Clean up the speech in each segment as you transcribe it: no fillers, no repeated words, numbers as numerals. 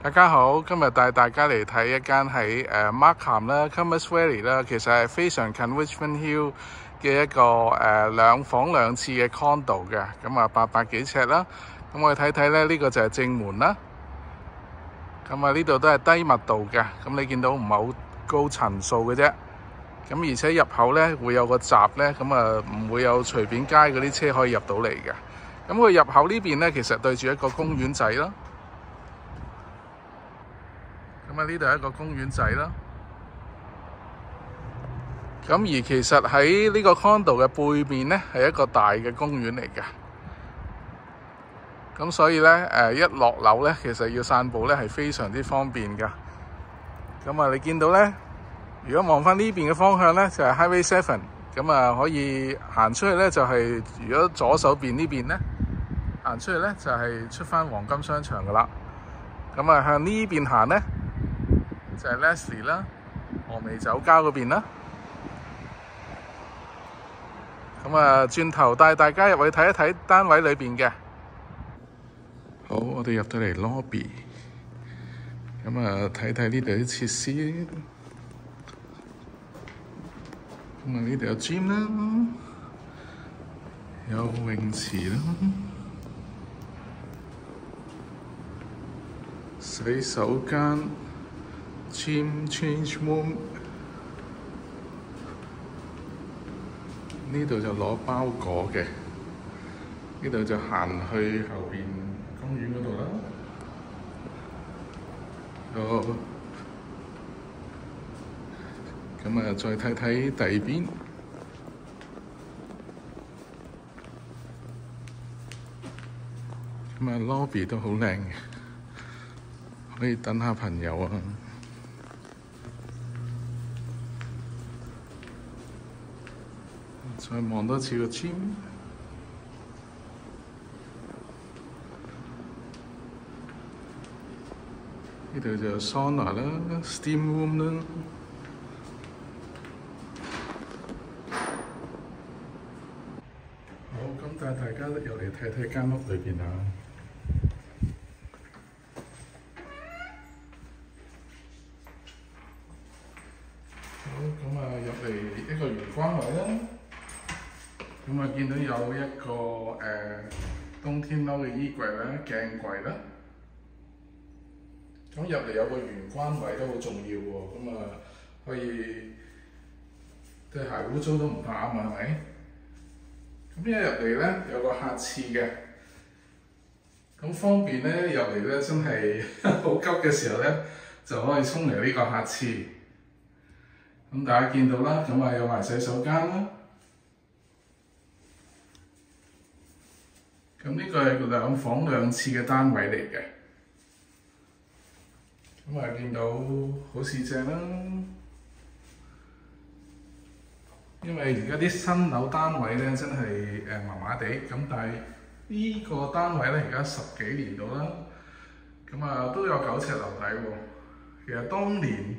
大家好，今日帶大家嚟睇一間喺Markham 啦 Commerce Valley 啦，其實係非常近 Richmond Hill 嘅一個兩房兩廁嘅 condo 嘅，咁啊800幾尺啦。咁我哋睇睇咧，呢個就係正門啦。咁啊呢度都係低密度嘅，咁你見到唔係好高層數嘅啫。咁而且入口咧會有個閘咧，咁啊唔會有隨便街嗰啲車可以入到嚟嘅。咁佢入口呢邊咧，其實對住一個公園仔啦。咁啊呢度係一個公園仔啦。咁而其實喺呢個 condo 嘅背面咧，係一個大嘅公園嚟嘅。咁所以咧，一落樓咧，其實要散步咧係非常之方便噶。咁啊，你見到咧，如果望翻呢邊嘅方向咧，就係 Highway 7。咁啊，可以行出去咧，就係如果左手邊呢邊咧，行出去咧就係出翻黃金商場噶啦。咁啊，向呢邊行咧，就係 Leslie 啦，峨眉酒家嗰邊啦。咁啊，轉頭帶大家入去睇一睇單位裏邊嘅。好，我哋入到嚟 lobby， 咁啊睇睇呢度啲設施。咁啊呢度有 gym 啦，有泳池啦，洗手間 ，gym change room。呢度就攞包裹嘅，呢度就行去後邊公園嗰度啦。好，咁啊，再睇睇第二邊。咁啊，lobby 都好靚嘅，可以等下朋友啊。再望多次個 gym， 呢度就有 sauna 啦 ，steam room 啦。好，咁帶大家又嚟睇睇間屋裏邊啦。好，咁啊入嚟一個玄關位啦。咁啊，見到有一個冬天褸嘅衣櫃啦、鏡櫃啦。咁入嚟有個玄關位都好重要喎。咁啊，可以對鞋污糟都唔怕啊嘛，係咪？咁一入嚟咧有個客廁嘅，咁方便咧入嚟咧真係好急嘅時候咧就可以沖嚟呢個客廁。咁大家見到啦，咁啊有埋洗手間啦。咁呢個係兩房兩廁嘅單位嚟嘅，咁啊見到好市正啦。因為而家啲新樓單位咧真係麻麻地，咁但係呢個單位咧而家10幾年到啦，咁啊都有9尺樓底喎。其實當年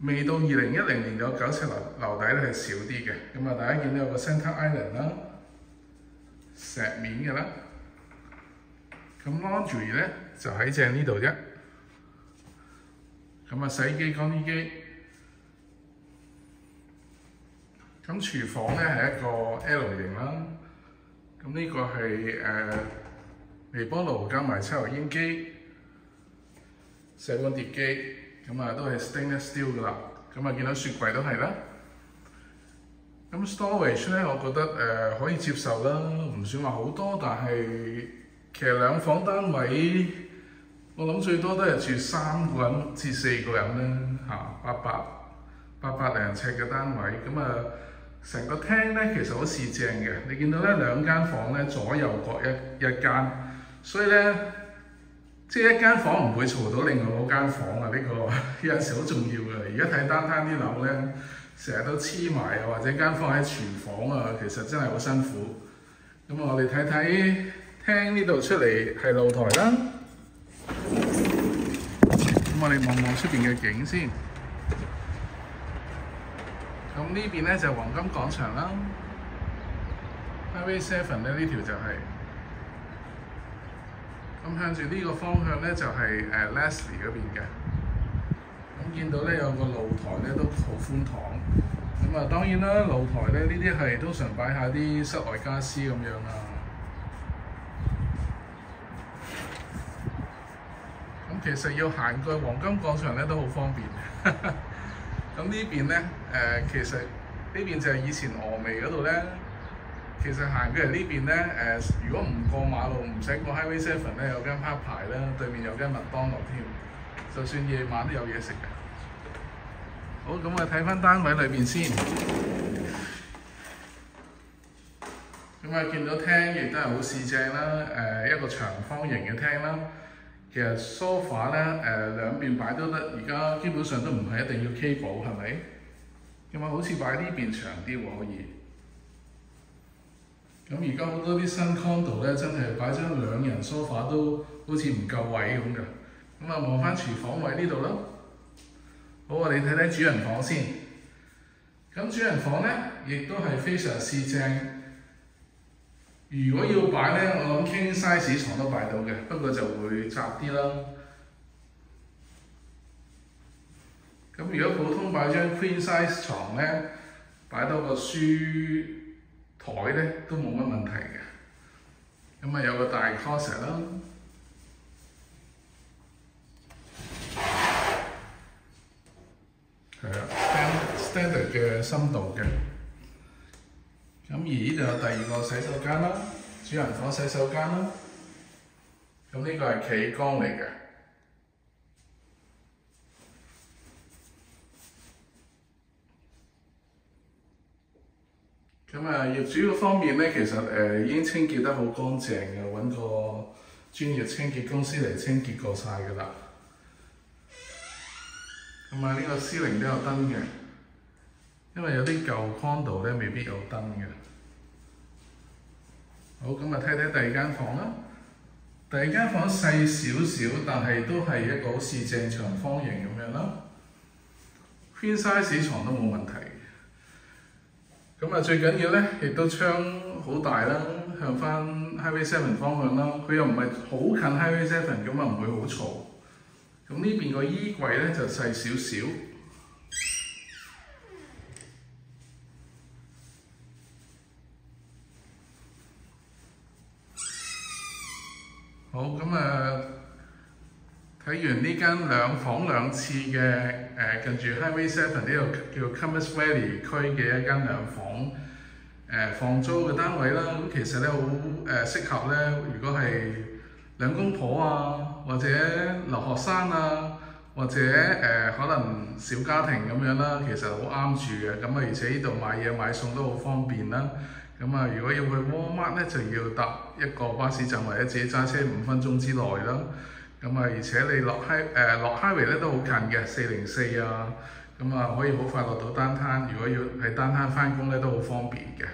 未到2010年有9尺樓底咧係少啲嘅，咁啊大家見到有個 Centre Island 啦。石面嘅啦，咁 laundry 咧就喺正呢度啫。咁啊洗機、乾衣機，咁廚房咧係一個 L 型啦。咁呢個係微波爐加埋抽油煙機、洗碗碟機，咁啊都係 stainless steel 噶啦。咁啊見到雪櫃都係啦。咁 storage 咧，我覺得可以接受啦，唔算話好多，但係其實兩房單位，我諗最多都係住3個人至4個人啦，800零尺嘅單位，咁啊成個廳咧其實好市正嘅，你見到咧2間房咧左右各一間，所以咧即係一間房唔會嘈到另外嗰間房啊，呢個有陣時好重要嘅。而家睇單攤啲樓咧，成日都黐埋啊，或者間房喺廚房啊，其實真係好辛苦。咁我哋睇睇廳呢度出嚟係露台啦。咁我哋望望出邊嘅景先。咁呢邊咧就係黃金廣場啦。Highway 7咧呢條就係。咁咁向住呢個方向咧就係Leslie 嗰邊嘅。咁見到咧有個露台咧都好寬敞。咁啊當然啦，露台咧呢啲係通常擺下啲室外家私咁樣啊。咁其實要行過黃金廣場咧都好方便。咁呢邊咧其實呢邊就係以前峨眉嗰度咧。其實行過嚟呢邊咧如果唔過馬路，唔使過 Highway 7咧，有間 park 牌啦，對面有間麥當勞添，就算夜晚都有嘢食嘅。好，咁我睇翻單位裏邊先。咁啊，見到廳亦都係好四正啦，一個長方形嘅廳啦。其實 sofa 咧兩邊擺都得，而家基本上都唔係一定要 cable 係咪？咁啊，好似擺呢邊長啲喎，可以。咁而家好多啲新 condo 咧，真係擺張兩人 sofa 都好似唔夠位咁㗎。咁啊，望翻廚房位呢度啦。好，我哋睇睇主人房先。咁主人房咧，亦都係非常四正。如果要擺咧，我諗 king size 床都擺到嘅，不過就會窄啲啦。咁如果普通擺張 queen size 床咧，擺多個書台咧都冇乜問題嘅。咁啊有個大 closet 啦。係啊 ，standard 嘅深度嘅。咁而呢度有第二個洗手間啦，主人房洗手間啦。咁呢個係企缸嚟嘅。咁啊，業主嗰方面咧，其實已經清潔得好乾淨嘅，揾個專業清潔公司嚟清潔過晒㗎啦。咁啊，呢個司靈都有燈嘅，因為有啲舊 condo 咧未必有燈嘅。好，咁啊睇睇第二間房啦。第二間房細少少，但係都係一個好四正長方形咁樣啦。Queen size 床都冇問題。咁啊，最緊要咧，亦都窗好大啦，向翻 Highway 7方向啦。佢又唔係好近 Highway 7，咁啊唔會好嘈。咁呢邊個衣櫃咧就細少少。好，咁啊睇完呢間兩房兩廁嘅近住 Highway 7呢個叫 Commerce Valley 區嘅一間兩房放租嘅單位啦。咁其實咧好適合咧，如果係兩公婆啊，或者留學生啊，或者可能小家庭咁樣啦，其實好啱住嘅。咁啊，而且呢度買嘢買餸都好方便啦。咁啊，如果要去 Walmart 咧，就要搭一個巴士站或者自己揸車5分鐘之內啦。咁啊，而且你落 highway 咧都好近嘅，404啊。咁啊，可以好快落到downtown。如果要喺downtown翻工咧，都好方便嘅。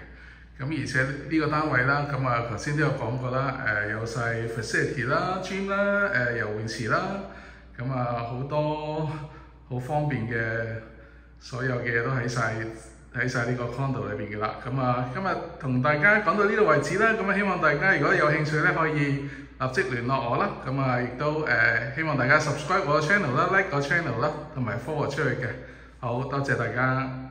咁而且呢個單位啦，咁啊頭先都有講過啦，有晒 facility 啦、gym 啦、游泳池啦，咁啊好多好方便嘅，所有嘅嘢都喺晒呢個 condo 裏邊嘅啦。咁啊，今日同大家講到呢度為止啦。咁啊，希望大家如果有興趣咧，可以立即聯絡我啦。咁啊，亦都希望大家 subscribe 我個 channel 啦、like 個 channel 啦，同埋 forward 出去嘅。好多謝大家。